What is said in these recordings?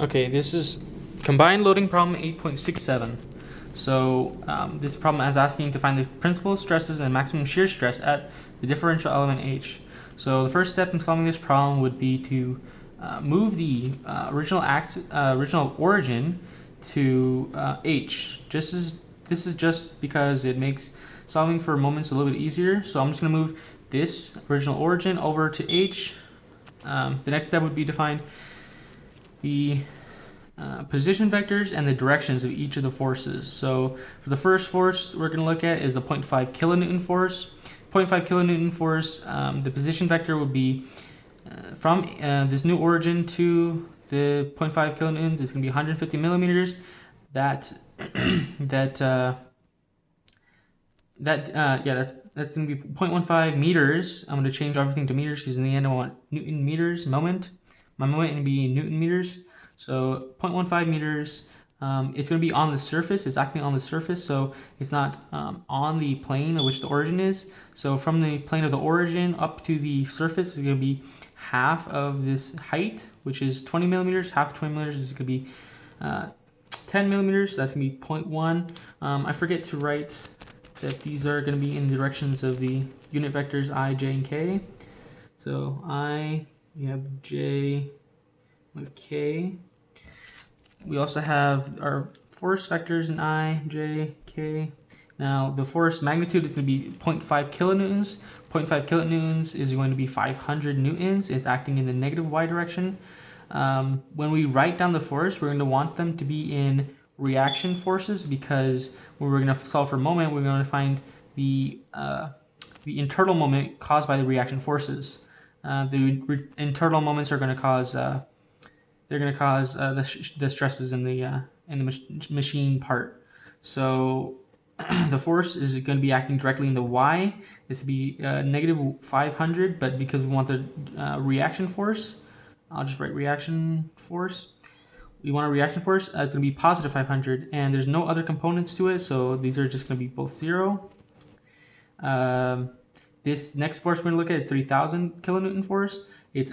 Okay, this is combined loading problem 8.67. So this problem is asking to find the principal stresses and maximum shear stress at the differential element H. So the first step in solving this problem would be to move the original origin to H. This is just because it makes solving for moments a little bit easier. So I'm just going to move this original origin over to H. The next step would be to find the position vectors and the directions of each of the forces. So for the first force we're going to look at is the 0.5 kilonewton force. 0.5 kilonewton force, the position vector would be from this new origin to the 0.5 kilonewtons. It's going to be 150 millimeters. That's going to be 0.15 meters. I'm going to change everything to meters because in the end I want Newton meters moment. My moment going to be Newton meters. So 0.15 meters. It's going to be on the surface. It's acting on the surface, so it's not on the plane of which the origin is. So from the plane of the origin up to the surface is going to be half of this height, which is 20 millimeters. Half of 20 millimeters is going to be 10 millimeters. That's going to be 0.1. I forget to write that these are going to be in the directions of the unit vectors I, j, and k. So I, we have j with k. We also have our force vectors in I, j, k. Now the force magnitude is going to be 0.5 kilonewtons. 0.5 kilonewtons is going to be 500 newtons. It's acting in the negative y direction. When we write down the force, we're going to want them to be in reaction forces, because when we're going to solve for moment, we're going to find the internal moment caused by the reaction forces. The internal moments are going to cause the stresses in the machine part. So the force is going to be acting directly in the y. It's to be negative 500, but because we want the reaction force, I'll just write reaction force. We want a reaction force. It's going to be positive 500, and there's no other components to it, so these are just going to be both 0. This next force we're going to look at is 3,000 kilonewton force. It's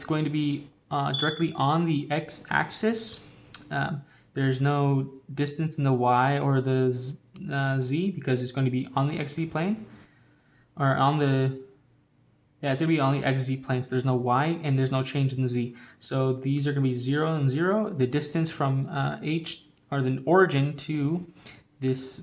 going to be directly on the x-axis. There's no distance in the y or the z, because it's going to be on the xz plane, or on the it's going to be on the xz plane. So there's no y and there's no change in the z. So these are going to be 0 and 0. The distance from h, or the origin, to this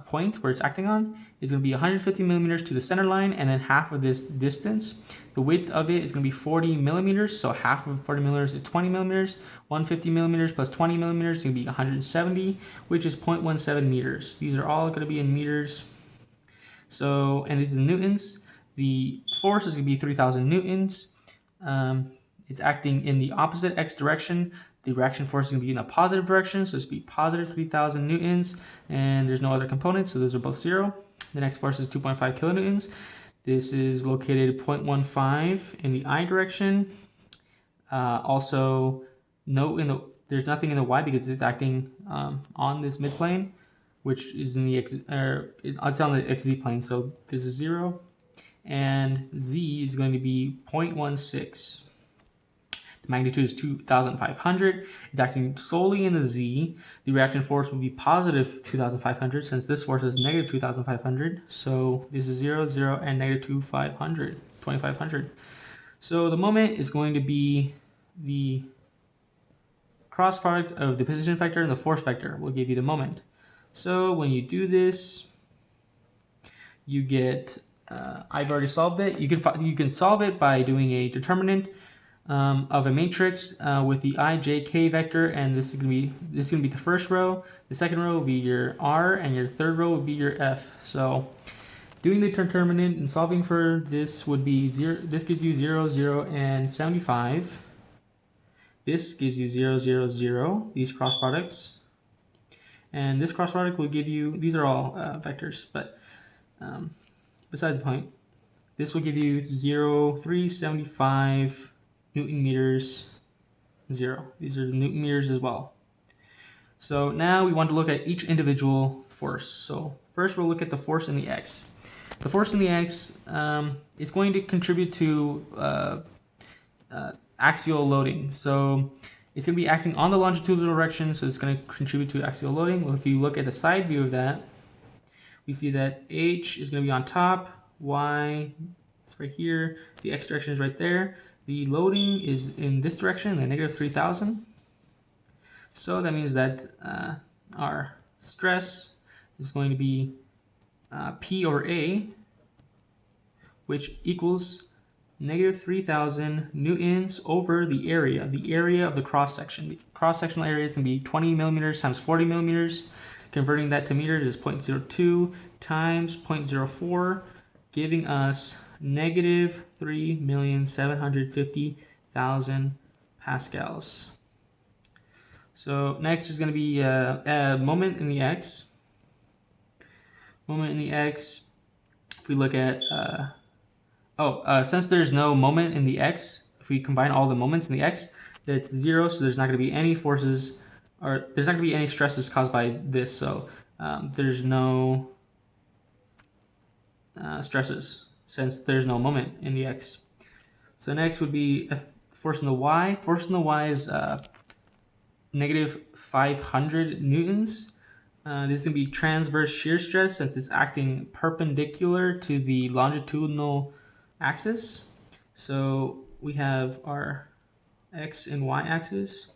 point where it's acting on is going to be 150 millimeters to the center line, and then half of this distance. The width of it is going to be 40 millimeters, so half of 40 millimeters is 20 millimeters. 150 millimeters plus 20 millimeters is going to be 170, which is 0.17 meters. These are all going to be in meters. So, and this is newtons. The force is going to be 3,000 newtons. It's acting in the opposite x direction. The reaction force is going to be in a positive direction, so it's going to be positive 3,000 newtons, and there's no other components, so those are both 0. The next force is 2.5 kilonewtons. This is located 0.15 in the I direction. Also, there's nothing in the y because it's acting on this midplane, which is in the it's on the xz plane, so this is 0. And z is going to be 0.16. The magnitude is 2,500. It's acting solely in the z. The reaction force will be positive 2,500, since this force is negative 2,500. So this is 0, 0, and negative 2,500. So the moment is going to be the cross product of the position vector and the force vector will give you the moment. So when you do this, you get I've already solved it. You can solve it by doing a determinant of a matrix with the I, j, k vector, and this is gonna be the first row. The second row will be your r, and your third row will be your f. So doing the determinant and solving for this would be 0. This gives you 0, 0, and 75. This gives you 0, 0, 0. These cross products, and this cross product will give you. These are all vectors, but besides the point, this will give you 0, 3, 75 Newton meters, 0. These are the Newton meters as well. So now we want to look at each individual force. So first we'll look at the force in the x. The force in the x is going to contribute to axial loading. So it's going to be acting on the longitudinal direction, so it's going to contribute to axial loading. Well, if you look at the side view of that, we see that H is going to be on top, Y is right here, the X direction is right there. The loading is in this direction, the negative 3,000. So that means that our stress is going to be P over A, which equals negative 3,000 newtons over the area of the cross-section. The cross-sectional area is going to be 20 millimeters times 40 millimeters. Converting that to meters is 0.02 times 0.04, giving us negative 3,750,000 pascals. So next is going to be a moment in the X. Moment in the X, if we look at, since there's no moment in the X, if we combine all the moments in the X, that's 0, so there's not going to be any forces, or there's not going to be any stresses caused by this, so there's no stresses, since there's no moment in the X. So next would be a force in the Y. Force in the Y is negative 500 newtons. This is going to be transverse shear stress since it's acting perpendicular to the longitudinal axis. So we have our X and Y axis.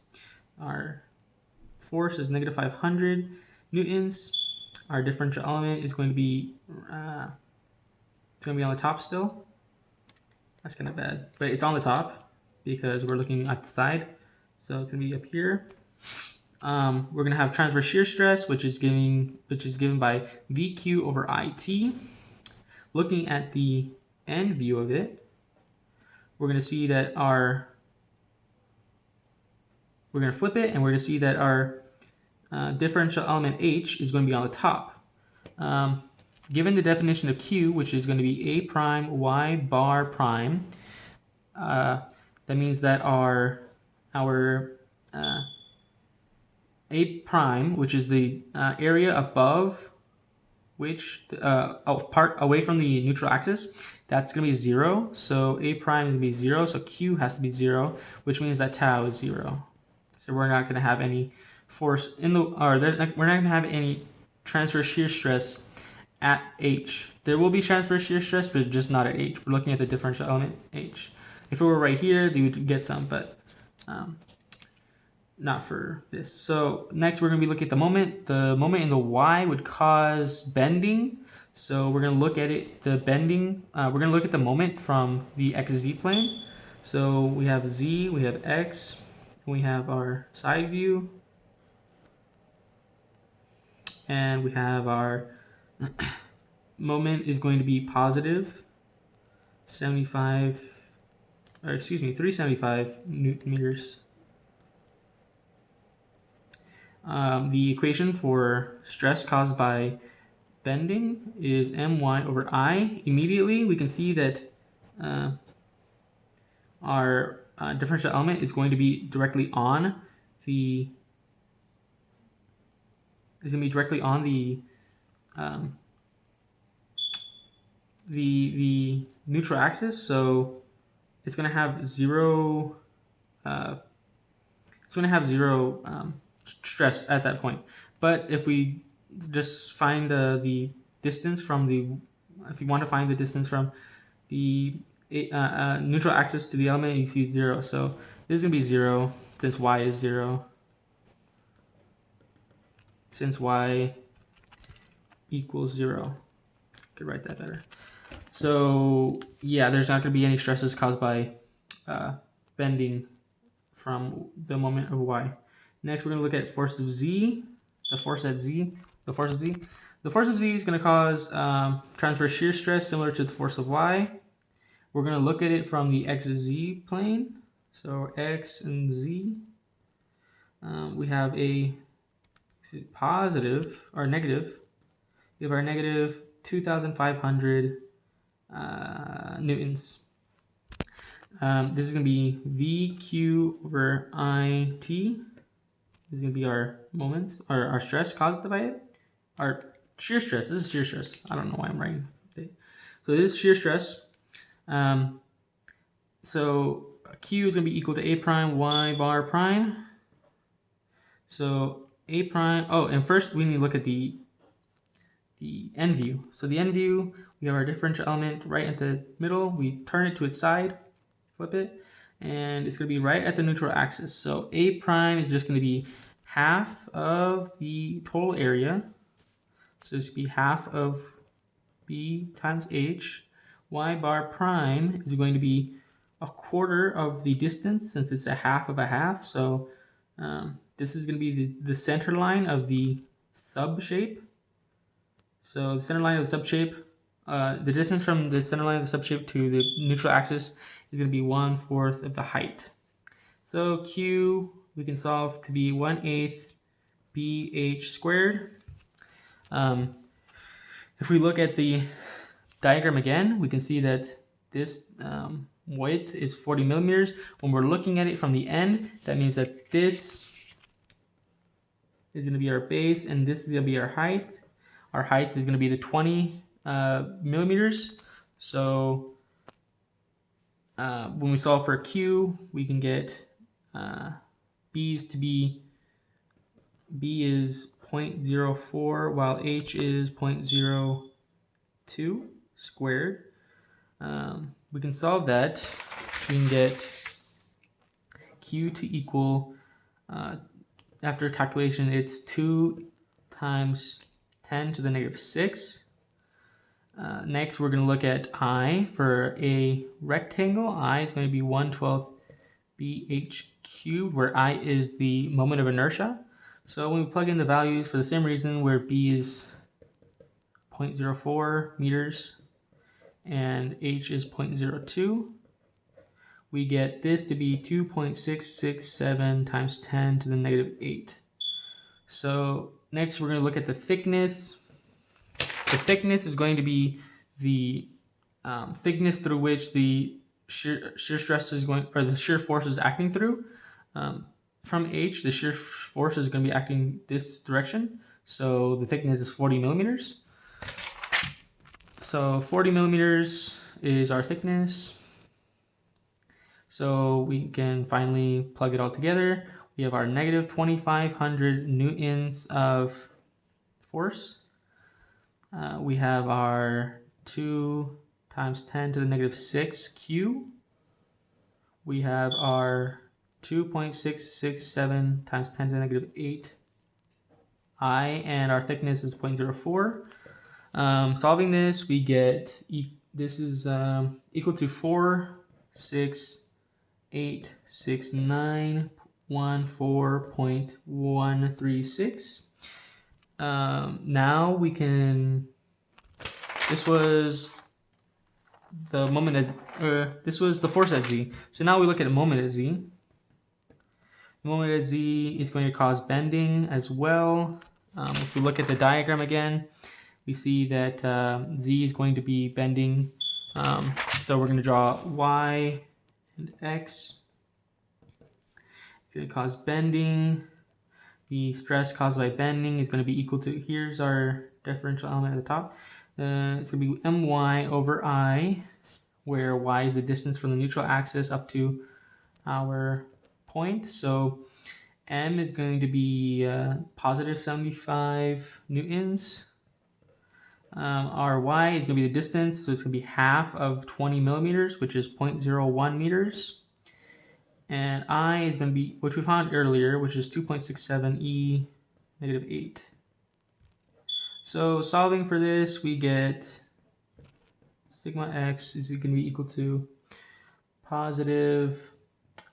Our force is negative 500 newtons. Our differential element is going to be on the top still. That's kind of bad, but it's on the top because we're looking at the side. So it's going to be up here. We're going to have transverse shear stress, which is given by VQ over IT. Looking at the end view of it, we're going to see that we're going to flip it, and we're going to see that our differential element H is going to be on the top. Given the definition of Q, which is going to be A prime Y bar prime, that means that our A prime, which is the area above which part away from the neutral axis, that's going to be 0. So A prime is going to be 0, so Q has to be 0, which means that tau is 0. So we're not going to have any force in the, we're not going to have any transverse shear stress at H. There will be transverse shear stress, but just not at H. We're looking at the differential element H. If it were right here, they would get some, but not for this. So next we're going to be looking at the moment. The moment in the Y would cause bending. So we're going to look at it, the bending. We're going to look at the moment from the XZ plane. So we have Z, we have X, we have our side view, and we have our moment is going to be positive 375 newton meters. The equation for stress caused by bending is my over I. Immediately we can see that our differential element is going to be directly on the the neutral axis, so it's going to have zero stress at that point. But if we just find the distance from if you want to find the distance from the neutral axis to the element, you see 0. So this is going to be 0 since Y is 0. Since Y equals 0. Could write that better. So yeah, there's not going to be any stresses caused by bending from the moment of Y. Next, we're going to look at force of Z, the force of Z. The force of Z is going to cause transverse shear stress similar to the force of Y. We're going to look at it from the XZ plane. So X and Z. We have a positive or negative. We have our negative 2,500 newtons. This is going to be VQ over IT. This is going to be our moments, or our stress caused by it. Our shear stress. This is shear stress. I don't know why I'm writing. So this is shear stress. So Q is going to be equal to A prime Y bar prime. So A prime, oh, and first we need to look at the end view. So the end view, we have our differential element right at the middle. We turn it to its side, flip it, and it's going to be right at the neutral axis. So A prime is just going to be half of the total area. So this would be half of B times H. Y bar prime is going to be a quarter of the distance since it's a half of a half. So this is going to be the center line of the sub shape. So the center line of the subshape, the distance from the center line of the subshape to the neutral axis is going to be 1/4 of the height. So Q we can solve to be 1/8 BH squared. If we look at the diagram again, we can see that this width is 40 millimeters. When we're looking at it from the end, that means that this is going to be our base and this is going to be our height. Our height is going to be the 20 millimeters. So when we solve for Q, we can get B is 0.04 while H is 0.02 squared. We can solve that. We can get Q to equal, after calculation, it's 2 times 10 to the negative 6. Next, we're going to look at I. For a rectangle, I is going to be 1/12 BH cubed, where I is the moment of inertia. So when we plug in the values for the same reason, where B is 0.04 meters and H is 0.02, we get this to be 2.667 times 10 to the negative 8. So next we're going to look at the thickness. The thickness is going to be the thickness through which the shear stress is going, or the shear force is acting through. From H, the shear force is going to be acting this direction. So the thickness is 40 millimeters. So 40 millimeters is our thickness. So we can finally plug it all together. We have our negative 2,500 newtons of force. We have our 2 times 10 to the negative 6 Q. We have our 2.667 times 10 to the negative 8 I, and our thickness is 0.04. Solving this, we get, this is equal to 4686914.136. Now we can, this was the moment at, this was the force at Z. So now we look at a moment at Z. The moment at Z is going to cause bending as well. If we look at the diagram again, we see that Z is going to be bending. So we're going to draw Y and X. It's going to cause bending. The stress caused by bending is going to be equal to, here's our differential element at the top. It's going to be my over I, where y is the distance from the neutral axis up to our point. So m is going to be positive 75 newtons. Our y is going to be the distance, so it's going to be half of 20 millimeters, which is 0.01 meters. And I is going to be, which we found earlier, which is 2.67 e negative 8. So solving for this, we get sigma x is going to be equal to positive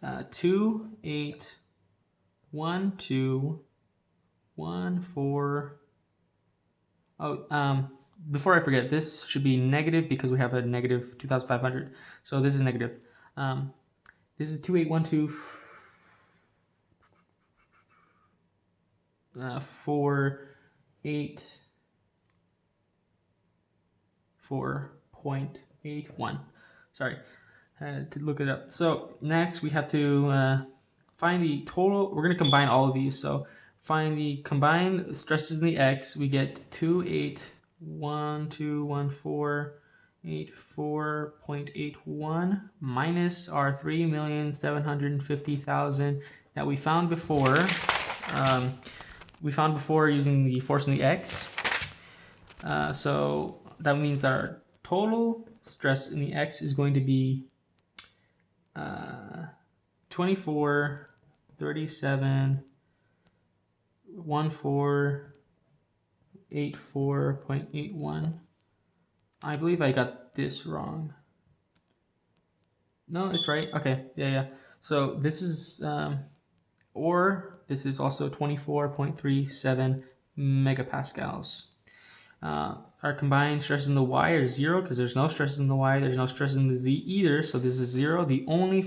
2.81214. Before I forget, this should be negative because we have a negative 2,500. So this is negative. This is 2.814.81. Sorry, I had to look it up. So next we have to find the total. We're going to combine all of these. So find the combined stresses in the x. We get 281,214.84.81 minus our 3,750,000 that we found before. we found before using the force in the x. So that means that our total stress in the x is going to be 24, 37, 1484.81. I believe I got this wrong. No, it's right. Okay, yeah. So this is, or this is also 24.37 megapascals. Our combined stresses in the y are 0 because there's no stresses in the y. There's no stresses in the z either, so this is 0. The only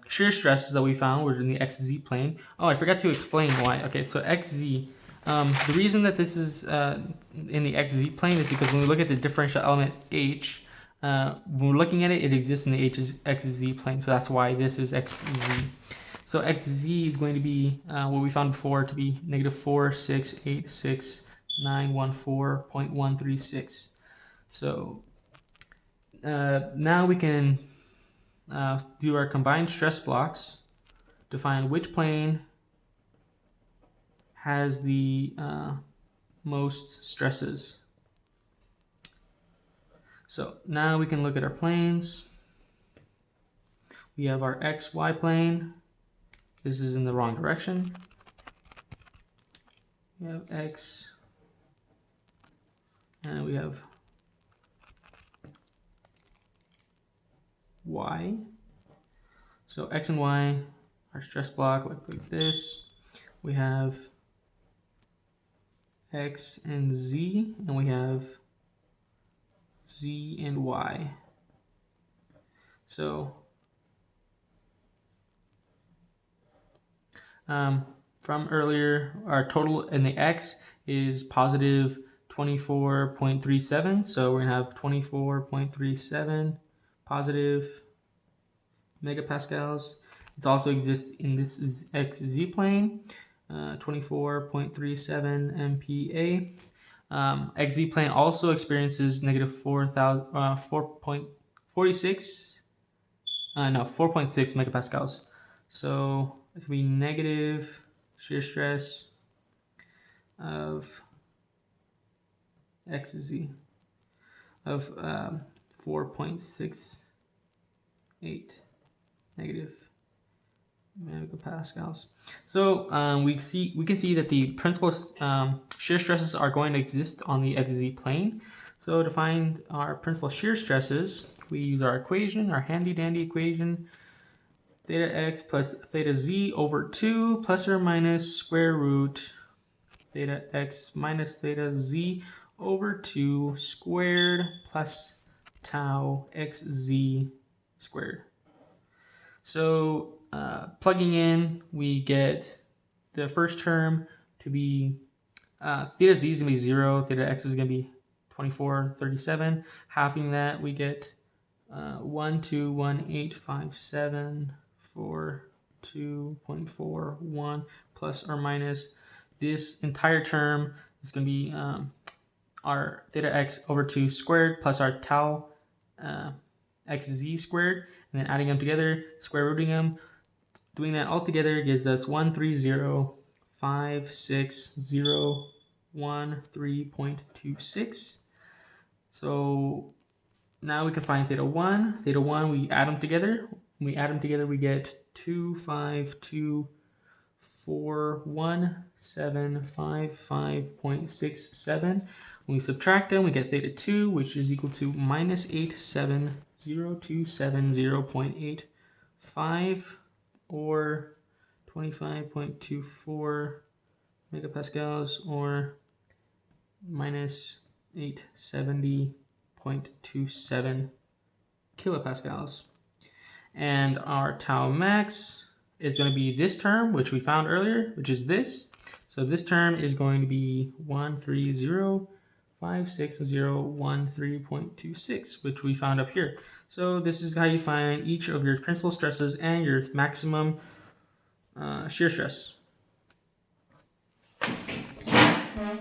shear stresses that we found were in the xz plane. Oh, I forgot to explain why. Okay, so xz. The reason that this is in the xz plane is because when we look at the differential element h, when we're looking at it, it exists in the xz plane. So that's why this is xz. So xz is going to be what we found before to be negative 4,686,914.136. So now we can do our combined stress blocks to find which plane has the most stresses. So now we can look at our planes. We have our xy plane. This is in the wrong direction. We have x, and we have y. So x and y, our stress block look like this. We have x and z, and we have z and y. So from earlier, our total in the x is positive 24.37. So we're gonna have 24.37 positive megapascals. It also exists in this xz plane, 24.37 MPa. XZ plane also experiences negative 4.6 megapascals. So it's going to be negative shear stress of XZ of 4.68 negative megapascals. So we can see that the principal shear stresses are going to exist on the XZ plane. So to find our principal shear stresses, we use our equation, our handy dandy equation, theta x plus theta z over 2 plus or minus square root theta x minus theta z over 2 squared plus tau xz squared. So plugging in, we get the first term to be theta z is going to be 0, theta x is going to be 24.37. Halving that, we get 1,218,574.2.41 plus or minus. This entire term is going to be our theta x over 2 squared plus our tau xz squared, and then adding them together, square rooting them. Doing that all together gives us 130.5601.3.26. So now we can find theta 1. Theta 1, we add them together. When we add them together, we get 2524175.67. When we subtract them, we get theta 2, which is equal to minus 870,270.85, or 25.24 megapascals, or minus 870.27 kilopascals. And our tau max is going to be this term, which we found earlier, which is this. So this term is going to be 130.5601.3.26, which we found up here. So this is how you find each of your principal stresses and your maximum shear stress.